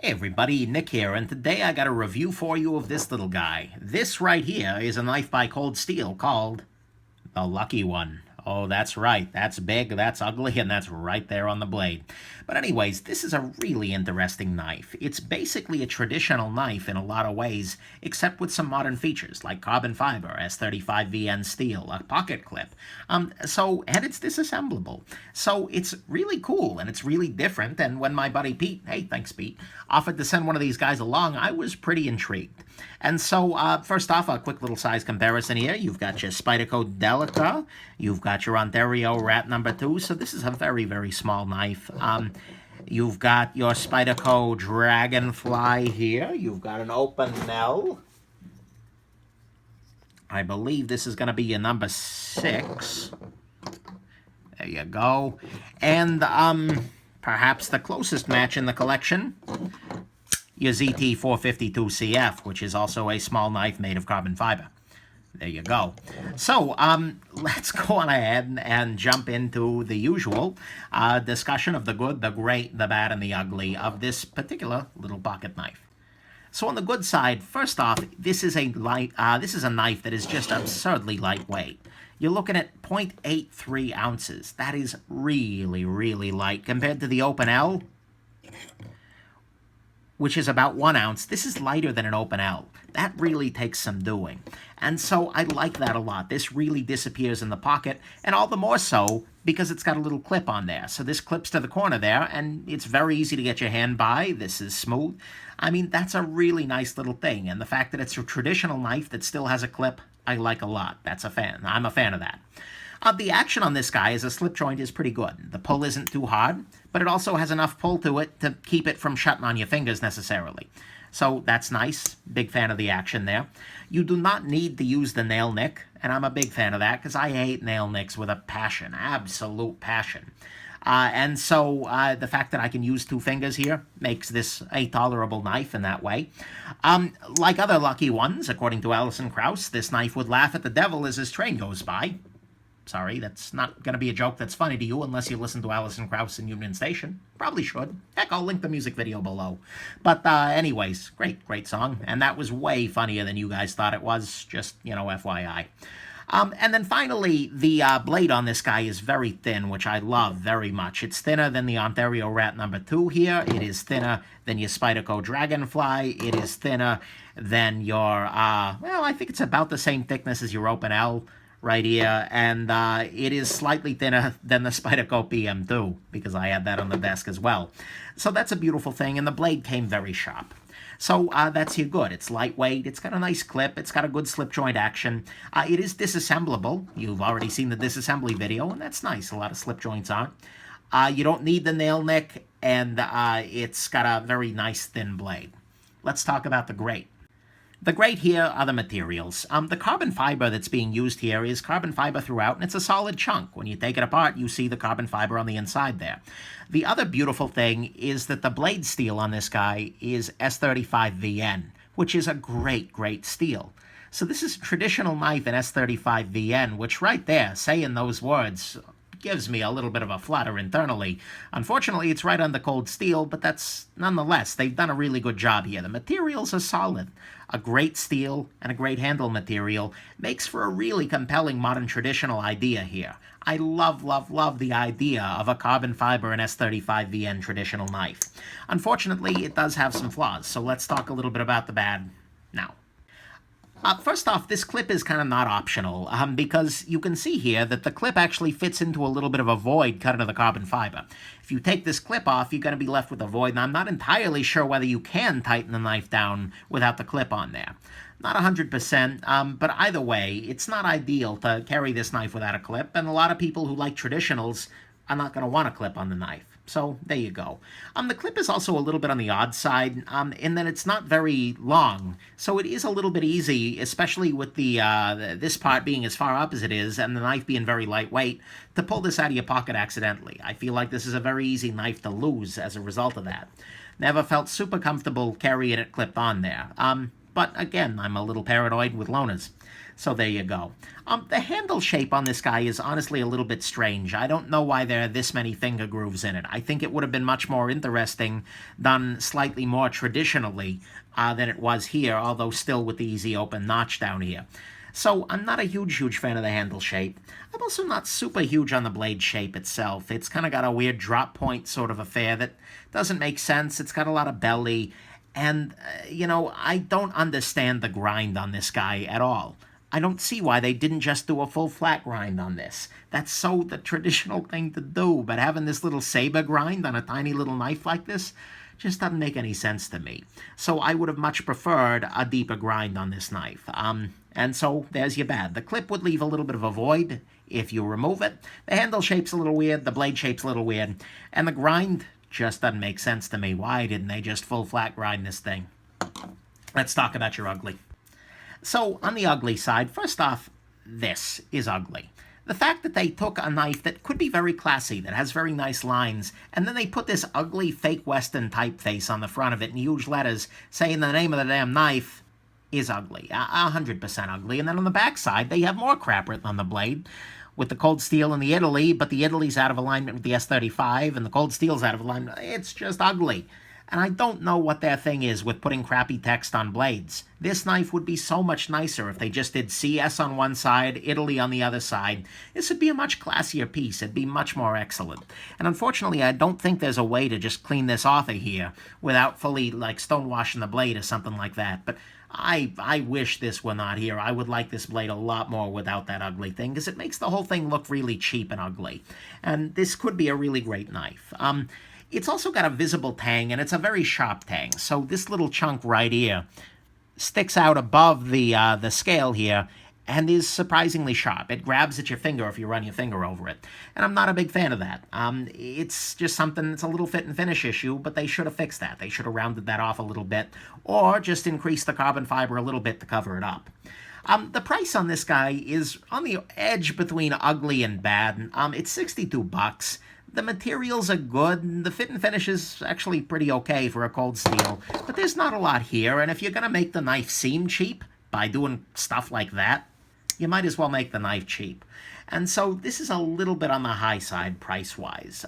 Hey everybody, Nick here, and today I got a review for you of this little guy. This right here is a knife by Cold Steel called the Lucky One. Oh, that's right. That's big, that's ugly, and that's right there on the blade. But anyways, this is a really interesting knife. It's basically a traditional knife in a lot of ways, except with some modern features like carbon fiber, S35VN steel, a pocket clip. And it's disassemblable. So it's really cool, and it's really different, and when my buddy Pete, hey, thanks Pete, offered to send one of these guys along, I was pretty intrigued. And so, first off, a quick little size comparison here. You've got your Spyderco Delica. You've got your Ontario Rat number 2. So this is a very, very small knife. You've got your Spyderco Dragonfly here. You've got an open Nell. I believe this is going to be your number 6. There you go. And perhaps the closest match in the collection, your ZT452CF, which is also a small knife made of carbon fiber. There you go. So, let's go on ahead and jump into the usual discussion of the good, the great, the bad, and the ugly of this particular little pocket knife. So on the good side, first off, this is a knife that is just absurdly lightweight. You're looking at 0.83 ounces. That is really, really light compared to the Open L, which is about 1 ounce. This is lighter than an Open L. That really takes some doing. And so I like that a lot. This really disappears in the pocket, and all the more so because it's got a little clip on there. So this clips to the corner there, and it's very easy to get your hand by. This is smooth. I mean, that's a really nice little thing. And the fact that it's a traditional knife that still has a clip, I like a lot. That's a fan. I'm a fan of that. The action on this guy as a slip joint is pretty good. The pull isn't too hard, but it also has enough pull to it to keep it from shutting on your fingers necessarily. So that's nice. Big fan of the action there. You do not need to use the nail nick, and I'm a big fan of that because I hate nail nicks with a passion, absolute passion. And so the fact that I can use 2 fingers here makes this a tolerable knife in that way. Like other lucky ones, according to Alison Krauss, this knife would laugh at the devil as his train goes by. Sorry, that's not going to be a joke that's funny to you unless you listen to Alison Krauss in Union Station. Probably should. Heck, I'll link the music video below. But anyways, great song. And that was way funnier than you guys thought it was. Just, FYI. And then finally, the blade on this guy is very thin, which I love very much. It's thinner than the Ontario Rat number 2 here. It is thinner than your Spyderco Dragonfly. It is thinner than your, I think it's about the same thickness as your Open L right here, and it is slightly thinner than the Spyderco PM2, because I had that on the desk as well. So that's a beautiful thing, and the blade came very sharp. So that's your good. It's lightweight, it's got a nice clip, it's got a good slip joint action. It is disassemblable. You've already seen the disassembly video, and that's nice. A lot of slip joints aren't. You don't need the nail nick, and it's got a very nice thin blade. Let's talk about the great. The great here are the materials. The carbon fiber that's being used here is carbon fiber throughout, and it's a solid chunk. When you take it apart, you see the carbon fiber on the inside there. The other beautiful thing is that the blade steel on this guy is S35VN, which is a great steel. So this is a traditional knife in S35VN, which right there, saying those words, gives me a little bit of a flutter internally. Unfortunately, it's right under Cold Steel, but that's nonetheless, they've done a really good job here. The materials are solid. A great steel and a great handle material makes for a really compelling modern traditional idea here. I love the idea of a carbon fiber and S35VN traditional knife. Unfortunately, it does have some flaws, so let's talk a little bit about the bad now. First off, this clip is kind of not optional, because you can see here that the clip actually fits into a little bit of a void cut into the carbon fiber. If you take this clip off, you're going to be left with a void, and I'm not entirely sure whether you can tighten the knife down without the clip on there. Not 100%, but either way, it's not ideal to carry this knife without a clip, and a lot of people who like traditionals are not going to want a clip on the knife. So there you go. The clip is also a little bit on the odd side in that it's not very long. So it is a little bit easy, especially with the this part being as far up as it is and the knife being very lightweight, to pull this out of your pocket accidentally. I feel like this is a very easy knife to lose as a result of that. Never felt super comfortable carrying it clipped on there. But again, I'm a little paranoid with loners. So there you go. The handle shape on this guy is honestly a little bit strange. I don't know why there are this many finger grooves in it. I think it would have been much more interesting done slightly more traditionally than it was here, although still with the easy open notch down here. So I'm not a huge fan of the handle shape. I'm also not super huge on the blade shape itself. It's kind of got a weird drop point sort of affair that doesn't make sense. It's got a lot of belly. And, I don't understand the grind on this guy at all. I don't see why they didn't just do a full flat grind on this. That's so the traditional thing to do, but having this little saber grind on a tiny little knife like this just doesn't make any sense to me. So I would have much preferred a deeper grind on this knife. And so there's your bad. The clip would leave a little bit of a void if you remove it. The handle shape's a little weird, the blade shape's a little weird, and the grind just doesn't make sense to me. Why didn't they just full flat grind this thing? Let's talk about your ugly. So, on the ugly side, first off, this is ugly. The fact that they took a knife that could be very classy, that has very nice lines, and then they put this ugly fake Western typeface on the front of it in huge letters saying the name of the damn knife is ugly. 100% ugly. And then on the back side, they have more crap written on the blade with the cold steel and the Italy, but the Italy's out of alignment with the S35 and the cold steel's out of alignment. It's just ugly. And I don't know what their thing is with putting crappy text on blades. This knife would be so much nicer if they just did CS on one side, Italy on the other side. This would be a much classier piece. It'd be much more excellent. And unfortunately, I don't think there's a way to just clean this off of here without fully, stonewashing the blade or something like that. But I wish this were not here. I would like this blade a lot more without that ugly thing, because it makes the whole thing look really cheap and ugly. And this could be a really great knife. It's also got a visible tang, and it's a very sharp tang. So this little chunk right here sticks out above the scale here and is surprisingly sharp. It grabs at your finger if you run your finger over it. And I'm not a big fan of that. It's just something that's a little fit and finish issue, but they should have fixed that. They should have rounded that off a little bit, or just increased the carbon fiber a little bit to cover it up. The price on this guy is on the edge between ugly and bad. It's $62. The materials are good, and the fit and finish is actually pretty okay for a cold steel, but there's not a lot here, and if you're going to make the knife seem cheap by doing stuff like that, you might as well make the knife cheap. And so this is a little bit on the high side price-wise.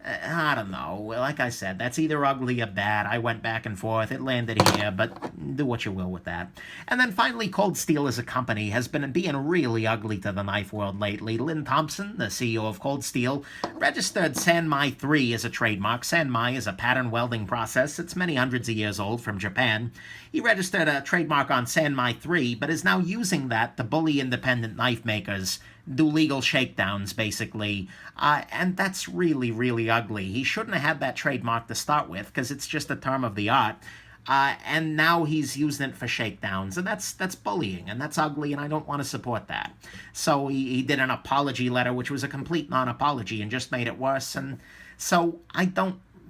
I don't know. Like I said, that's either ugly or bad. I went back and forth. It landed here, but do what you will with that. And then finally, Cold Steel as a company has been being really ugly to the knife world lately. Lynn Thompson, the CEO of Cold Steel, registered Sanmai 3 as a trademark. Sanmai is a pattern welding process. It's many hundreds of years old from Japan. He registered a trademark on Sanmai 3, but is now using that to bully independent knife makers, do legal shakedowns, basically, and that's really ugly. He shouldn't have had that trademark to start with, because it's just a term of the art, and now he's using it for shakedowns, and that's bullying, and that's ugly, and I don't want to support that. So he did an apology letter, which was a complete non-apology, and just made it worse, and so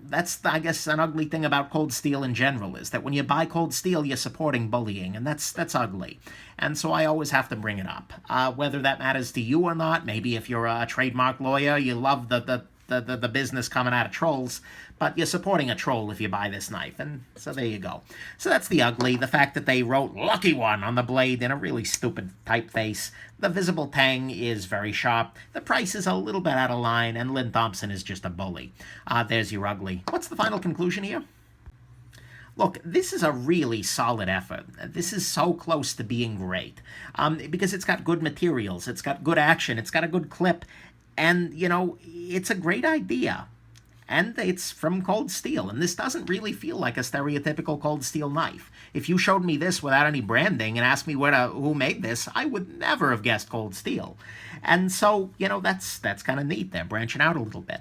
that's, I guess, an ugly thing about Cold Steel in general, is that when you buy Cold Steel, you're supporting bullying, and that's ugly. And so I always have to bring it up. Whether that matters to you or not, maybe if you're a trademark lawyer, you love the business coming out of trolls, but you're supporting a troll if you buy this knife, and so there you go. So that's the ugly. The fact that they wrote "Lucky One" on the blade in a really stupid typeface. The visible tang is very sharp. The price is a little bit out of line, and Lynn Thompson is just a bully. There's your ugly. What's the final conclusion here? Look, this is a really solid effort. This is so close to being great, because it's got good materials, it's got good action, it's got a good clip, and, it's a great idea. And it's from Cold Steel, and this doesn't really feel like a stereotypical Cold Steel knife. If you showed me this without any branding and asked me who made this, I would never have guessed Cold Steel. And so, that's kind of neat. They're branching out a little bit.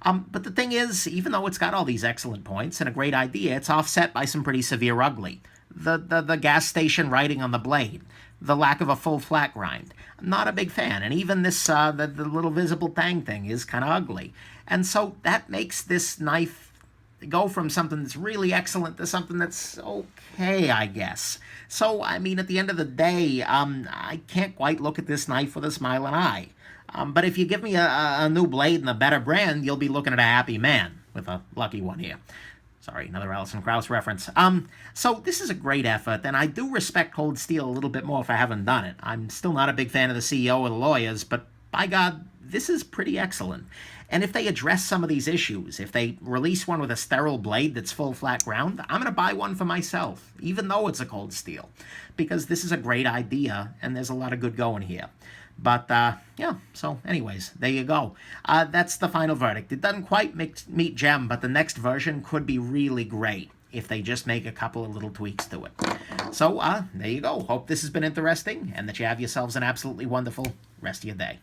But the thing is, even though it's got all these excellent points and a great idea, it's offset by some pretty severe ugly. The gas station writing on the blade, the lack of a full flat grind. I'm not a big fan, and even this the little visible tang thing is kind of ugly. And so that makes this knife go from something that's really excellent to something that's okay, I guess. So, I mean, at the end of the day, I can't quite look at this knife with a smiling eye. But if you give me a new blade and a better brand, you'll be looking at a happy man with a lucky one here. Sorry, another Alison Krauss reference. So this is a great effort, and I do respect Cold Steel a little bit more if I haven't done it. I'm still not a big fan of the CEO or the lawyers, but by God, this is pretty excellent. And if they address some of these issues, if they release one with a sterile blade that's full flat ground, I'm going to buy one for myself, even though it's a Cold Steel, because this is a great idea, and there's a lot of good going here. But, yeah, so anyways, there you go. That's the final verdict. It doesn't quite meet Gem, but the next version could be really great if they just make a couple of little tweaks to it. So, there you go. Hope this has been interesting, and that you have yourselves an absolutely wonderful rest of your day.